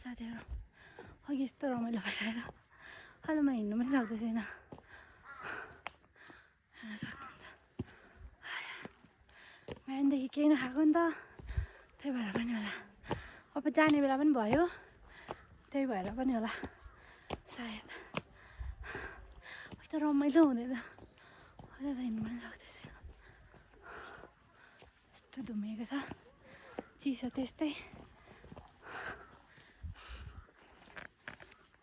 साथीहरू अघि यस्तो रमाइलो भइरहेको अहिले म हिँड्नु पनि सक्दै छैन हेर्न सक्नुहुन्छ बिहानदेखि केही नखाएको नि त त्यही भएर पनि होला अब जाने बेला पनि भयो त्यही भएर पनि होला सायद यस्तो रमाइलो हुँदैन अहिले त हिँड्नु पनि सक्दै छैन यस्तो धुमिएको छ चिसो त्यस्तै